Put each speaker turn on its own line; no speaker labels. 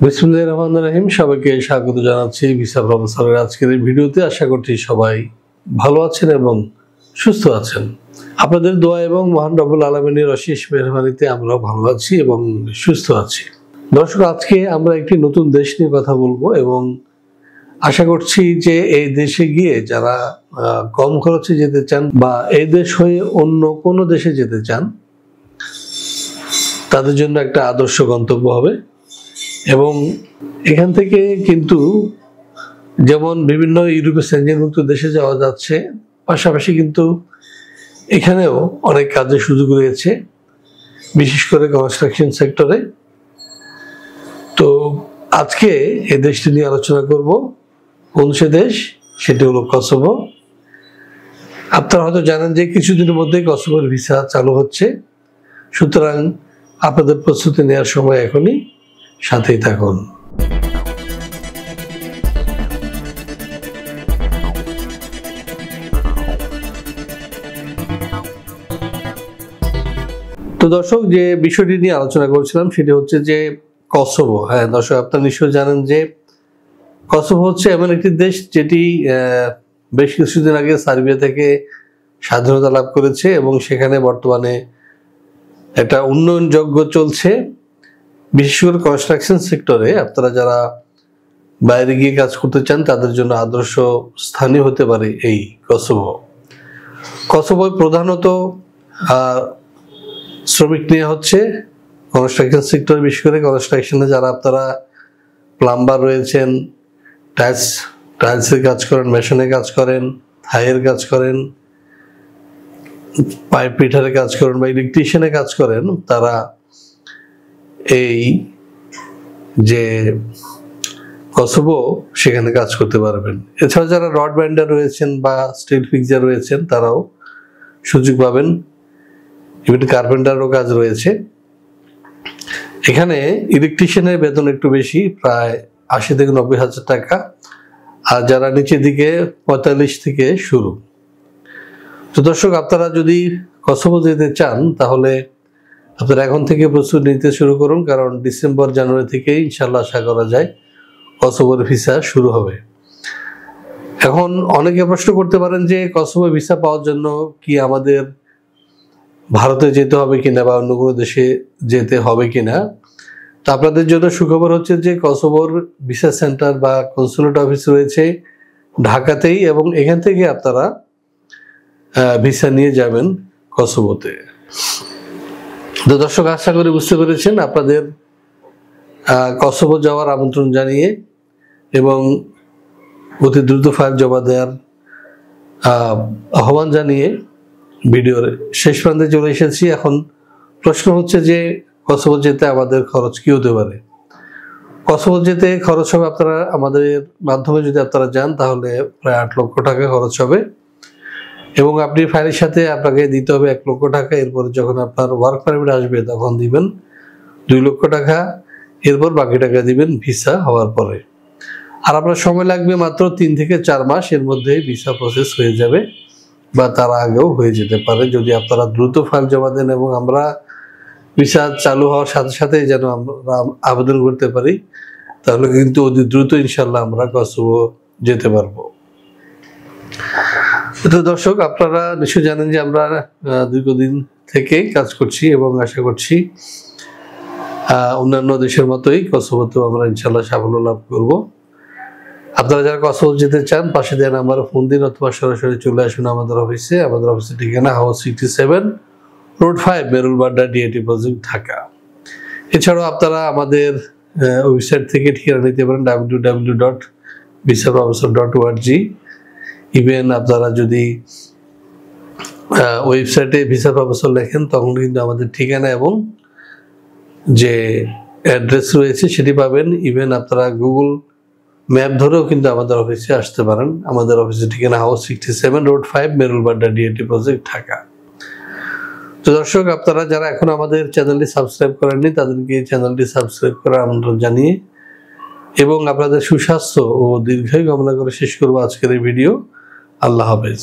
বিসমিল্লাহির রহমানির রহিম। সবাইকে স্বাগত জানাচ্ছি ভিসা প্রফেসরের আজকের এই ভিডিওতে। আশা করছি সবাই ভালো আছেন এবং সুস্থ আছেন। আপনাদের দোয়া এবং মহান রব্বুল আলামিনের অশেষ মেহেরবানিতে আমরাও ভালো আছি এবং সুস্থ আছি। দর্শক, আজকে আমরা একটি নতুন দেশ নিয়ে কথা বলবো এবং আশা করছি যে এই দেশে গিয়ে যারা কম খরচে যেতে চান বা এই দেশ হয়ে অন্য কোনো দেশে যেতে চান তাদের জন্য একটা আদর্শ গন্তব্য হবে। এবং এখান থেকে কিন্তু যেমন বিভিন্ন ইউরোপীয় সেনজেনভুক্ত দেশে যাওয়া যাচ্ছে, পাশাপাশি কিন্তু এখানেও অনেক কাজের সুযোগ রয়েছে, বিশেষ করে কনস্ট্রাকশন সেক্টরে। তো আজকে এই দেশটি নিয়ে আলোচনা করব। কোন সে দেশ? সেটি হলো কসোভো। আপনারা হয়তো জানেন যে কিছুদিনের মধ্যেই কসোভোর ভিসা চালু হচ্ছে, সুতরাং আপনাদের প্রস্তুতি নেওয়ার সময় এখনই, সাথেই থাকুন। তো দর্শক, যে বিষয়টি নিয়ে আলোচনা করছিলাম সেটি হচ্ছে যে কসোভো। হ্যাঁ দর্শক, আপনারা নিশ্চয়ই জানেন যে কসোভো হচ্ছে এমন একটি দেশ যেটি বেশ কিছুদিন আগে সার্বিয়া থেকে স্বাধীনতা লাভ করেছে এবং সেখানে বর্তমানে একটা উন্নয়ন যজ্ঞ চলছে, বিশেষ করে কনস্ট্রাকশন সেক্টরে। আপনারা যারা বাইরে গিয়ে কাজ করতে চান তাদের জন্য আদর্শ স্থানীয় হতে পারে এই কসোভো। কসোভোয় প্রধানত শ্রমিক নিয়ে হচ্ছে কনস্ট্রাকশন সেক্টরে, বিশেষ করে কনস্ট্রাকশনে যারা আপনারা প্লাম্বার রয়েছেন, টাইলসের কাজ করেন, মেশিনের কাজ করেন, থাইয়ের কাজ করেন, পাইপ ফিটারের কাজ করেন বা ইলেকট্রিশিয়ানের কাজ করেন, তারা এই যে কসোভো সেখানে কাজ করতে পারবেন। এছাড়া যারা রড বাইন্ডার রয়েছেন বা স্টিল ফিক্সার রয়েছেন তারাও সুযোগ পাবেন। ইভেন কার্পেন্টারও কাজ রয়েছে। এখানে ইলেকট্রিশিয়ানের বেতন একটু বেশি, প্রায় 80 থেকে 90 হাজার টাকা, আর যারা নিচের দিকে 45 থেকে শুরু। তো দর্শক, আপনারা যদি কসোভো যেতে চান তাহলে আপনারা এখন থেকে প্রস্তুতি নিতে শুরু করুন, কারণ ডিসেম্বর জানুয়ারি থেকে ইনশাল্লাহ আশা করা যায় কসোভোর ভিসা শুরু হবে। এখন অনেকে প্রশ্ন করতে পারেন যে কসোভো ভিসা পাওয়ার জন্য কি আমাদের ভারতে যেতে হবে কিনা বা অন্য কোনো দেশে যেতে হবে কিনা। তো আপনাদের জন্য সুখবর হচ্ছে যে কসোভোর ভিসা সেন্টার বা কনসুলেট অফিস রয়েছে ঢাকাতেই, এবং এখান থেকে আপনারা ভিসা নিয়ে যাবেন কসোভোতে। তো দর্শক, আশা করি বুঝতে পেরেছেন। আপনাদের কসোভো যাওয়ার আমন্ত্রণ জানিয়ে এবং অতি দ্রুত ফাইল জমা দেওয়ার আহ্বান জানিয়ে ভিডিওর শেষ প্রান্তে চলে এসেছি। এখন প্রশ্ন হচ্ছে যে কসোভো যেতে আমাদের খরচ কি হতে পারে। কসোভো যেতে খরচ হবে, আপনারা আমাদের মাধ্যমে যদি আপনারা যান তাহলে প্রায় 8 লক্ষ টাকা খরচ হবে, এবং আপনি ফাইলের সাথে আপনাকে দিতে হবে 1 লক্ষ টাকা। এরপর যখন আপনার ওয়ার্ক পারমিট আসবে তখন দিবেন 2 লক্ষ টাকা, এরপর বাকি টাকা দিবেন ভিসা হওয়ার পরে। আর আপনার সময় লাগবে মাত্র 3 থেকে 4 মাস, এর মধ্যেই ভিসা প্রসেস হয়ে যাবে বা তার আগেও হয়ে যেতে পারে যদি আপনারা দ্রুত ফাইল জমা দেন, এবং আমরা ভিসা চালু হওয়ার সাথে সাথে যেন আমরা আবেদন করতে পারি, তাহলে কিন্তু অতি দ্রুত ইনশাল্লাহ আমরা কসোভো যেতে পারবো। তো দর্শক, আপনারা নিশ্চয় জানেন যে আমরা দীর্ঘদিন থেকে কাজ করছি এবং আশা করছি অন্যান্য দেশের মতোই কসোভোতেও আমরা ইনশাল্লাহ সাফল্য লাভ করব। আপনারা যারা কসোভো যেতে চান পাশে দেওয়া নাম্বারে ফোন দিন অথবা সরাসরি চলে আসুন আমাদের অফিসে। আমাদের অফিসের ঠিকানা house 67, road 5, Merul Badda, DIT project, Dhaka. এছাড়াও আপনারা আমাদের ওয়েবসাইট থেকে ঠিকানা নিতে পারেন www.visaprofessor.org। ইভেন আপনারা যদি ওয়েবসাইটে ভিসা প্রফেসর লেখেন তখন কিন্তু আমাদের ঠিকানা এবং যে অ্যাড্রেস রয়েছে সেটি পাবেন। ইভেন আপনারা গুগল ম্যাপ ধরেও কিন্তু আমাদের অফিসে আসতে পারেন। আমাদের অফিসের ঠিকানা house 67, road 5, Merul Badda, DIT project, Dhaka. তো দর্শক, আপনারা যারা এখন আমাদের চ্যানেলটি সাবস্ক্রাইব করেননি তাদেরকে চ্যানেলটি সাবস্ক্রাইব করার আমন্ত্রণ জানিয়ে এবং আপনাদের সুস্বাস্থ্য ও দীর্ঘায়ু কামনা করে শেষ করবো আজকের এই ভিডিও। আল্লাহ হাফেজ।